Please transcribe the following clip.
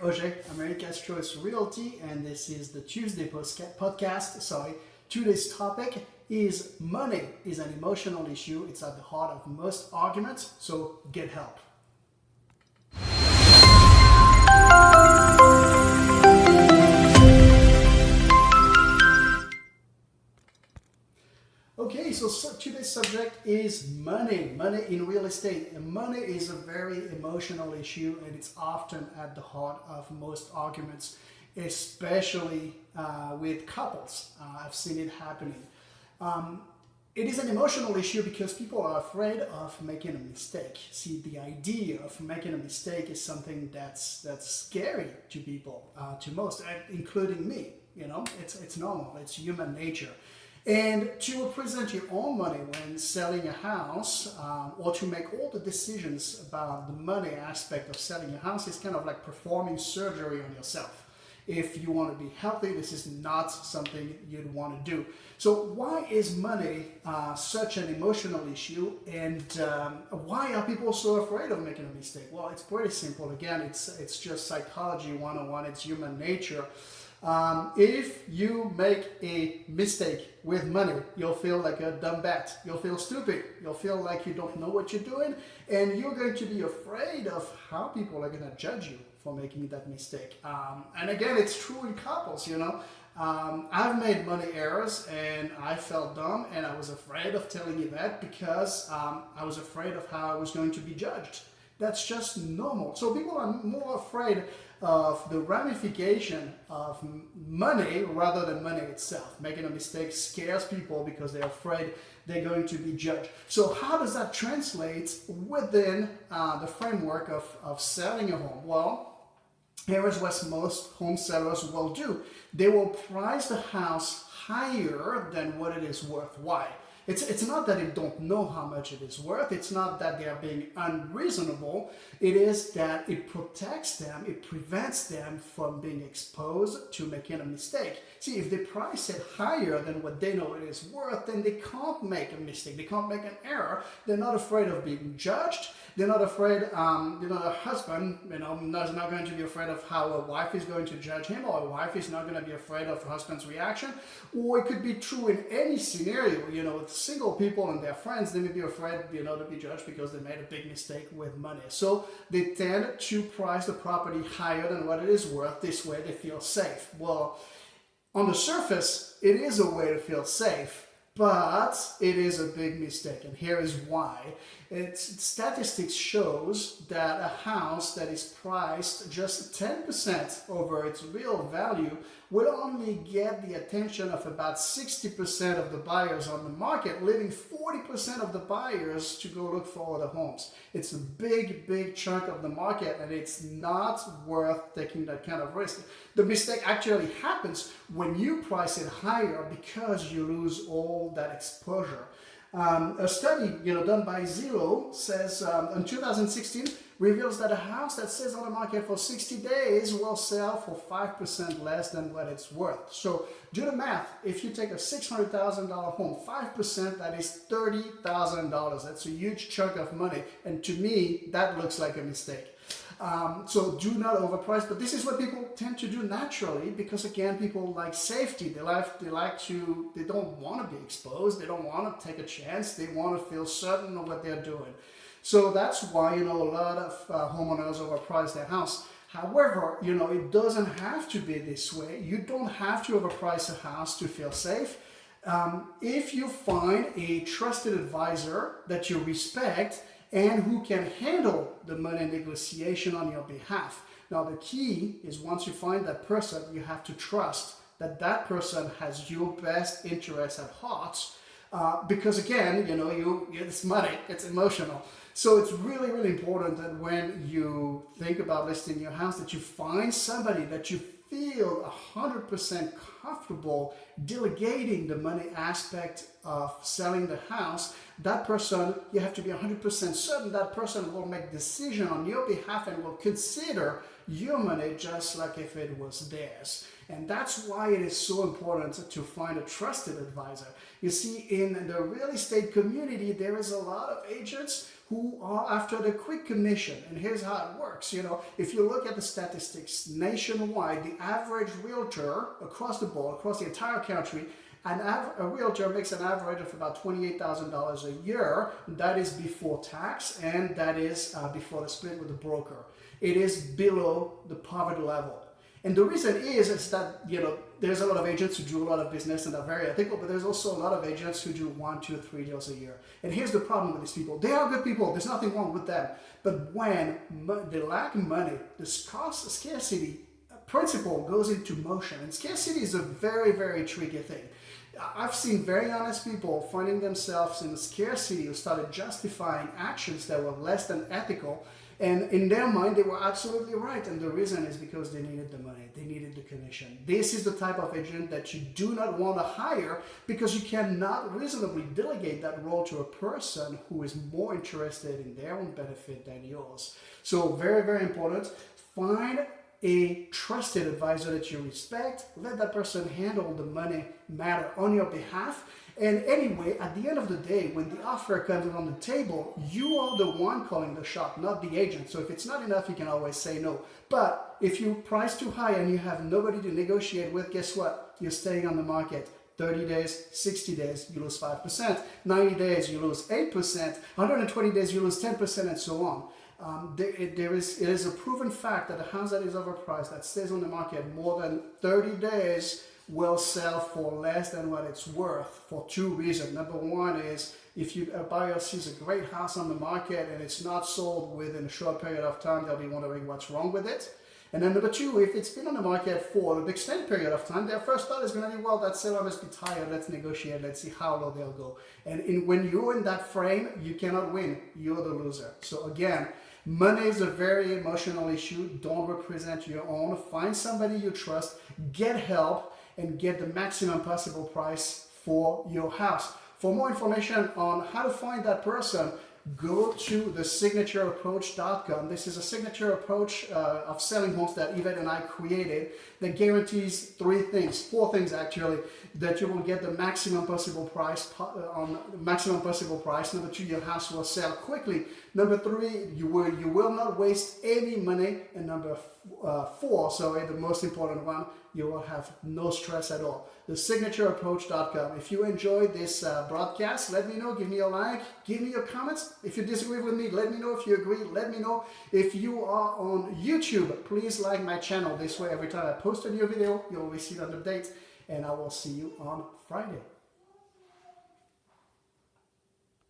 Auger, America's Choice Realty, and this is the Tuesday podcast. Today's topic is money is an emotional issue. It's at the heart of most arguments, so get help. Okay, so today's subject is money. Money in real estate. And money is a very emotional issue, and it's often at the heart of most arguments, especially with couples. I've seen it happening. It is an emotional issue because people are afraid of making a mistake. See, the idea of making a mistake is something that's scary to people, to most, including me. You know, it's normal. It's human nature. And to represent your own money when selling a house, or to make all the decisions about the money aspect of selling a house, is kind of like performing surgery on yourself. If you want to be healthy, this is not something you'd want to do. So why is money such an emotional issue, and why are people so afraid of making a mistake? Well, it's pretty simple. Again, it's just psychology 101. It's human nature. If you make a mistake with money, you'll feel like a dumb bat. You'll feel stupid. You'll feel like you don't know what you're doing, and you're going to be afraid of how people are going to judge you for making that mistake. And again, it's true in couples, you know. I've made money errors and I felt dumb, and I was afraid of telling you that because I was afraid of how I was going to be judged. That's just normal. So people are more afraid of the ramification of money rather than money itself. Making a mistake scares people because they're afraid they're going to be judged. So how does that translate within the framework of selling a home? Well, here is what most home sellers will do. They will price the house higher than what it is worth. Why? It's not that they don't know how much it is worth. It's not that they are being unreasonable. It is that it protects them. It prevents them from being exposed to making a mistake. See, if they price it higher than what they know it is worth, then they can't make a mistake. They can't make an error. They're not afraid of being judged. They're not afraid, a husband, is not going to be afraid of how a wife is going to judge him, or a wife is not going to be afraid of her husband's reaction. Or it could be true in any scenario. With single people and their friends, they may be afraid, to be judged because they made a big mistake with money. So they tend to price the property higher than what it is worth. This way they feel safe. Well, on the surface, it is a way to feel safe, but it is a big mistake, and here is why. Statistics shows that a house that is priced just 10% over its real value will only get the attention of about 60% of the buyers on the market, leaving 40% of the buyers to go look for other homes. It's a big chunk of the market, and it's not worth taking that kind of risk. The mistake actually happens when you price it higher because you lose all that exposure. A study done by Zillow says in 2016 reveals that a house that stays on the market for 60 days will sell for 5% less than what it's worth. So do the math. If you take a $600,000 home, 5%, that is $30,000. That's a huge chunk of money, and to me that looks like a mistake. So do not overprice, but this is what people tend to do naturally because, again, people like safety. They don't want to be exposed. They don't want to take a chance. They want to feel certain of what they're doing. So that's why, a lot of homeowners overprice their house. However, it doesn't have to be this way. You don't have to overprice a house to feel safe. If you find a trusted advisor that you respect and who can handle the money negotiation on your behalf. Now, the key is once you find that person, you have to trust that that person has your best interests at heart, because again, it's money, it's emotional. So it's really important that when you think about listing your house, that you find somebody that you feel 100% comfortable delegating the money aspect of selling the house. That person, you have to be 100% certain that person will make decision on your behalf and will consider your money just like if it was theirs. And that's why it is so important to find a trusted advisor. You see, in the real estate community, there is a lot of agents who are after the quick commission. And here's how it works. You know, if you look at the statistics nationwide, the average realtor across the board, across the entire country, a realtor makes an average of about $28,000 a year. That is before tax, and that is before the split with the broker. It is below the poverty level. And the reason is that, you know, there's a lot of agents who do a lot of business and are very ethical, but there's also a lot of agents who do 1, 2, 3 deals a year. And here's the problem with these people. They are good people. There's nothing wrong with them. But when they lack money, the scarcity principle goes into motion. And scarcity is a very, very tricky thing. I've seen very honest people finding themselves in scarcity who started justifying actions that were less than ethical. And in their mind, they were absolutely right. And the reason is because they needed the money. They needed the commission. This is the type of agent that you do not want to hire because you cannot reasonably delegate that role to a person who is more interested in their own benefit than yours. So very, very important. Find a trusted advisor that you respect. Let that person handle the money matter on your behalf. And anyway, at the end of the day, when the offer comes on the table, you are the one calling the shot, not the agent. So if it's not enough, you can always say no. But if you price too high and you have nobody to negotiate with, guess what? You're staying on the market. 30 days, 60 days, you lose 5%. 90 days, you lose 8%. 120 days, you lose 10%, and so on. It is a proven fact that a house that is overpriced, that stays on the market more than 30 days, will sell for less than what it's worth for 2 reasons. Number one is if a buyer sees a great house on the market and it's not sold within a short period of time, they'll be wondering what's wrong with it. And then number two, if it's been on the market for an extended period of time, their first thought is going to be, well, that seller must be tired. Let's negotiate. Let's see how low they'll go. And when you're in that frame, you cannot win. You're the loser. So again, money is a very emotional issue. Don't represent your own. Find somebody you trust. Get help and get the maximum possible price for your house. For more information on how to find that person, go to theSignatureApproach.com. This is a signature approach of selling homes that Yvette and I created that guarantees 4 things actually, that you will get the maximum possible price Number 2, your house will sell quickly. Number 3, you will not waste any money. And number 4, the most important one, you will have no stress at all. TheSignatureApproach.com. If you enjoyed this broadcast, let me know. Give me a like. Give me your comments. If you disagree with me, let me know. If you agree, let me know. If you are on YouTube, please like my channel. This way, every time I post a new video, you'll receive an update. And I will see you on Friday.